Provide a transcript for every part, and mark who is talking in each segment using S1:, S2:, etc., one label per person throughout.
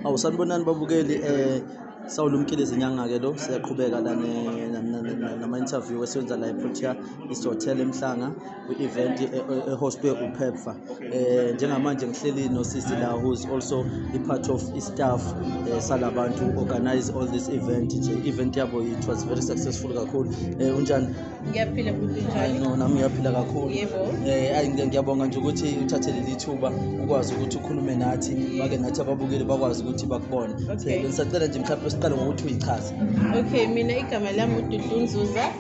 S1: Awusanibonani babukeli sawulumkile izinyanga ke lo siyaqhubeka la nama-interview esiwenza la eProtea hotel eMhlanga kwi-event ehostwe uPEPFAR. Njengamanje ngihleli nosisi la who's also i-part of i-staff salabantu organize all this event nje. Event yabo it was very successful kakhulu. Unjani?
S2: Ngiyaphila futhi njani?
S1: No, nami ngiyaphila kakhulu.
S2: Yebo.
S1: Ngiyabonga nje ukuthi uthathe leli thuba ukwazi ukuthi ukhulume nathi bake nathi ababukeli bakwazi ukuthi bakubone.
S2: Okay.
S1: Ngisacela nje mhlawumbe siqale ngokuthi uyichaze.
S2: Okay, mina igama lami uDudu Nzuza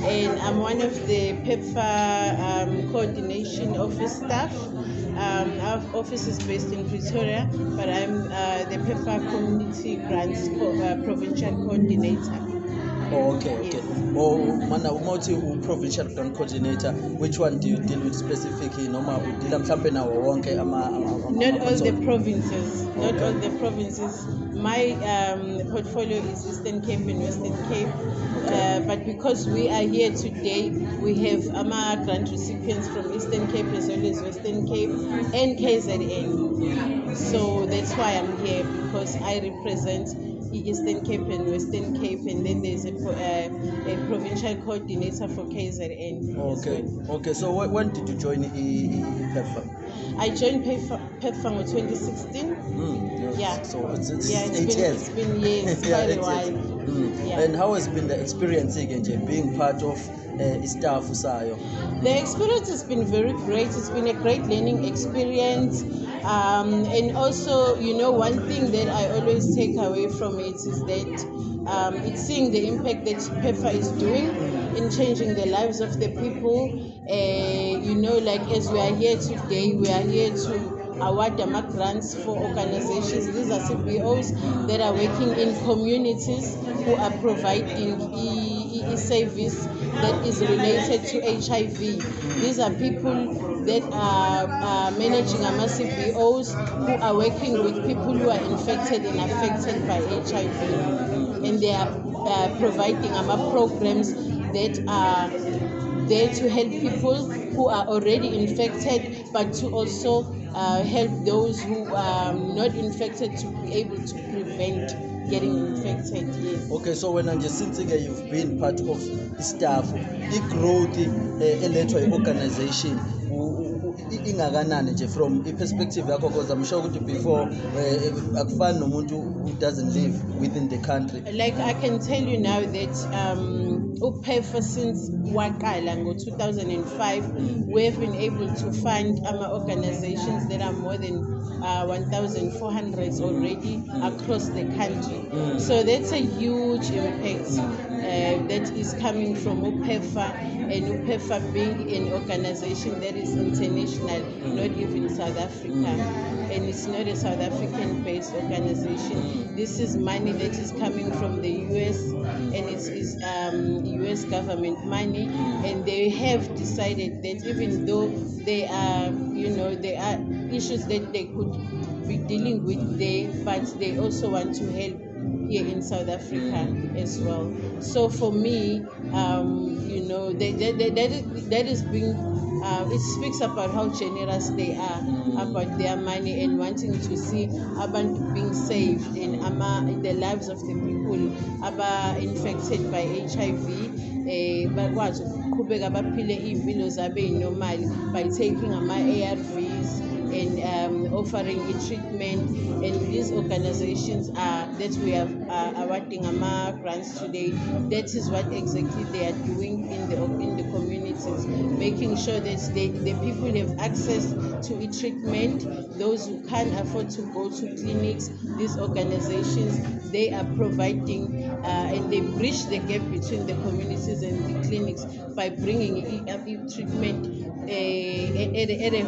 S2: and I'm one of the PEPFAR coordination office staff. Our office is based in Pretoria, but I'm the PEPFAR community grants provincial coordinator.
S1: Oh, okay. Mana umothi provincial grant coordinator, which one do you deal with specifically? Noma udila mhlambe nawo wonke
S2: Not all the provinces. Okay. Not all the provinces. My portfolio is Eastern Cape and Western Cape. Okay. But because we are here today, we have grant recipients from Eastern Cape as well as Western Cape and KZN. So that's why I'm here, because I represent Eastern Cape and Western Cape, and then there's a provincial coordinator for KZN.
S1: Okay. So when did you join PEPFAR?
S2: I joined PEPFAR in 2016.
S1: Yes.
S2: Yeah.
S1: So it's 8
S2: years.
S1: It's
S2: been years, quite a while. Yeah.
S1: And how has been the experience again, being part of staff sayo?
S2: The experience has been very great. It's been a great learning experience. And also, one thing that I always take away from it is that it's seeing the impact that PEPFAR is doing in changing the lives of the people. Like as we are here today, we are here to award grants for organizations. These are CBOs that are working in communities who are providing service that is related to HIV. These are people that are managing CBOs who are working with people who are infected and affected by HIV. And they are providing programs that are there to help people who are already infected, but to also help those who are not infected to be able to prevent getting infected. Yes.
S1: Okay, so when since you've been part of staff, the growth elethwa organization ingakanani nje from the perspective yakho, because I'm sure that before akufani nomuntu who doesn't live within the country.
S2: Like I can tell you now that PEPFAR since waqala ngo 2005, we have been able to fund organizations that are more than 1,400 already across the country. So that's a huge impact that is coming from PEPFAR, and PEPFAR being an organization that is international, not even South Africa, and it's not a South African-based organization. This is money that is coming from the US, and it is US government money, and they have decided that even though there are issues that they could be dealing with there, but they also want to help here in South Africa as well. So for me, that is being it speaks about how generous they are about their money and wanting to see abantu being saved and the lives of the people infected by HIV. Bakwazi ukuqhubeka baphile iy'mpilo zabo ey'normal by taking ARVs and offering treatment. And these organizations that we are awarding grants today, that is what exactly they are doing in the communities, making sure that the people have access to treatment. Those who can't afford to go to clinics, these organizations, they are providing and they bridge the gap between the communities and the clinics by bringing treatment at a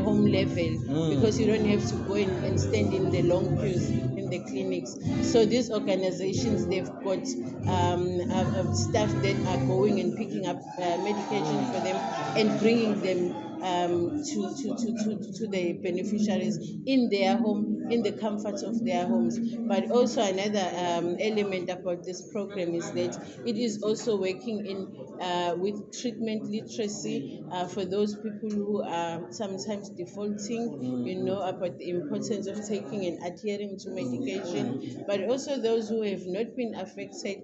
S2: home level, because you don't have to go and stand in the long queues in the clinics. So these organizations, they've got staff that are going and picking up medication for them and bringing them to the beneficiaries in their home, in the comfort of their homes. But also another element about this program is that it is also working in with treatment literacy for those people who are sometimes defaulting, about the importance of taking and adhering to medication, but also those who have not been affected.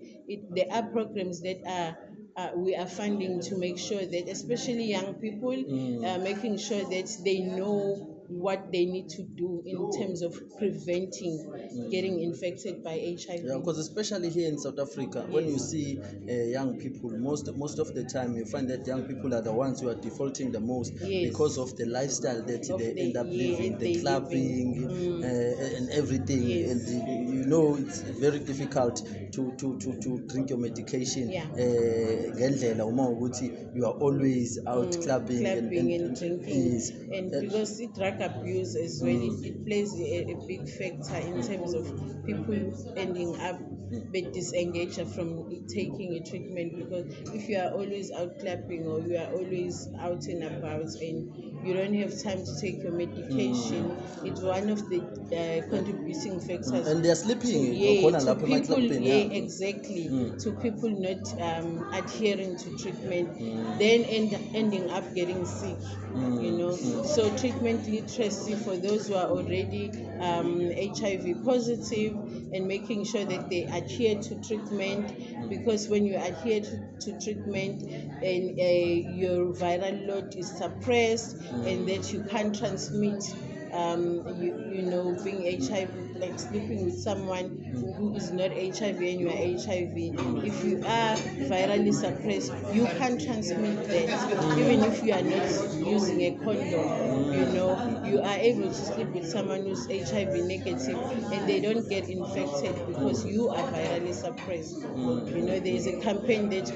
S2: There are programs that we are funding to make sure that, especially young people, making sure that they know what they need to do in terms of preventing getting infected by HIV.
S1: Yeah, because especially here in South Africa, when you see young people, most of the time you find that young people are the ones who are defaulting the most because of the lifestyle that they end up living, the clubbing and everything.
S2: Yes.
S1: And it's very difficult to drink your medication. Ngendlela uma ukuthi you are always out clubbing
S2: and drinking.
S1: Yes.
S2: And because the drug abuse as well, it plays a big factor in terms of people ending up disengaged from taking a treatment. Because if you are always out clapping, or you are always out and about, and you don't have time to take your medication, it's one of the contributing factors.
S1: And they're sleeping
S2: to people, exactly, to people not adhering to treatment, then ending up getting sick. So treatment literacy for those who are already HIV positive, and making sure that they adhere to treatment, because when you adhere to treatment, and your viral load is suppressed, and that you can't transmit being HIV, like sleeping with someone who is not HIV and you are HIV. If you are virally suppressed, you can't transmit that. Even if you are not using a condom, you are able to sleep with someone who's HIV negative, and they don't get infected because you are virally suppressed. There is a campaign that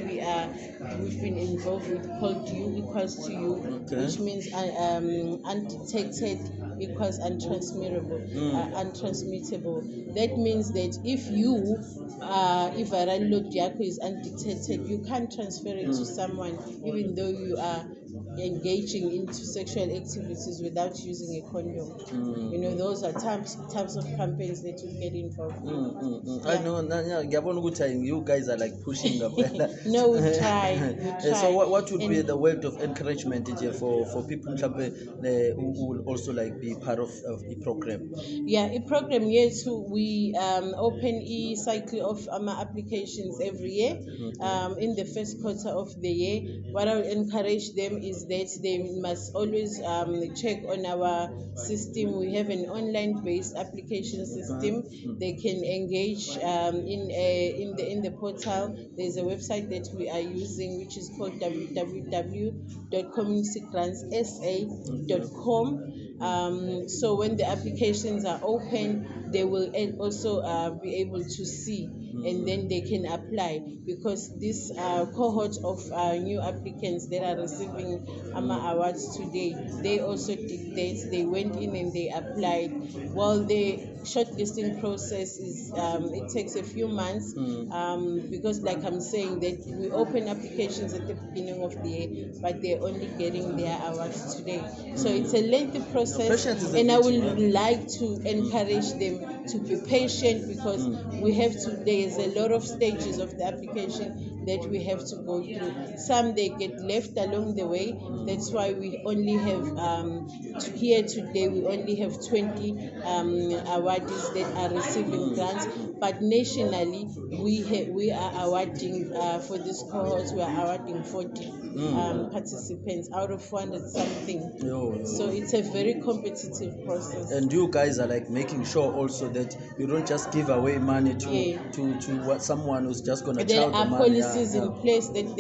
S2: we've been involved with called U equals to U, which means undetected equals untransmittable. That means that if viral load yakho is undetected, you can't transfer it to someone, even though you are engaging into sexual activities without using a condom. Those are types of campaigns that you get involved in.
S1: I know. Ngiyabona ukuthi you guys are like pushing the
S2: No, we try.
S1: So what would be the word of encouragement for people who will also like be part of the program?
S2: A program, yes. We open a cycle of applications every year. In the first quarter of the year, what I would encourage them is that they must always check on our system. We have an online-based application system. They can engage in the portal. There's a website that we are using, which is called www.communitygrantsa.com. So when the applications are open, they will also be able to see, and then they can apply, because this cohort of new applicants that are receiving awards today, they also did that. They went in and they applied. Well, the shortlisting process is it takes a few months, because, like I'm saying, that we open applications at the beginning of the year, but they're only getting their awards today. So it's a lengthy process, and I would like to encourage them to be patient, because there's a lot of stages of the application that we have to go through. Some they get left along the way. That's why we only have here today we only have 20 awardees that are receiving grants, but nationally we are awarding for this cohort, we are awarding 40 participants out of 400 something. So it's a very competitive process.
S1: And you guys are like making sure also that you don't just give away money to someone who's just gonna
S2: there are
S1: the
S2: policies in place that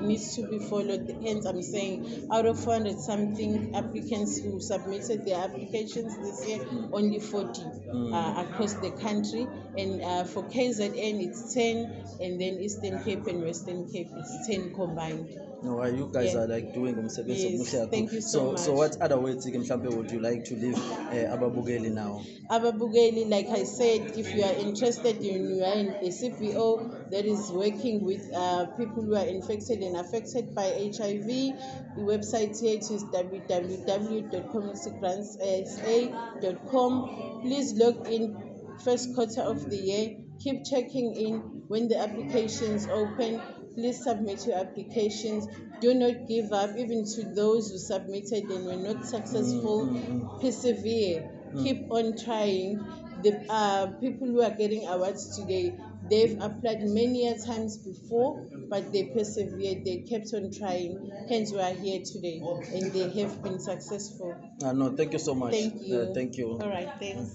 S2: needs to be followed. Hence, I'm saying out of 400 something applicants who submitted their applications this year, only 40 across the country, and for KZN it's 10, and then Eastern Cape and Western Cape it's 10 combined.
S1: No, you guys
S2: Yeah.
S1: are like doing umsebenzi
S2: Yes,
S1: omuhle kakhulu.
S2: thank you so
S1: So
S2: much.
S1: what other words ke mhlambe would you like to leave ababukeli now?
S2: Ababugeli, like I said, if you are interested in you are in a CPO that is working with people who are infected and affected by HIV, the website here is www.communitygrantsasa.com. Please log in first quarter of the year. Keep checking in when the applications open. Please submit your applications. Do not give up, even to those who submitted and were not successful. Persevere. Keep on trying. The people who are getting awards today, they've applied many a times before, but they persevered. They kept on trying. Hence, we are here today, and they have been successful.
S1: No, thank you so much.
S2: Thank you.
S1: Thank you.
S2: All right, thanks.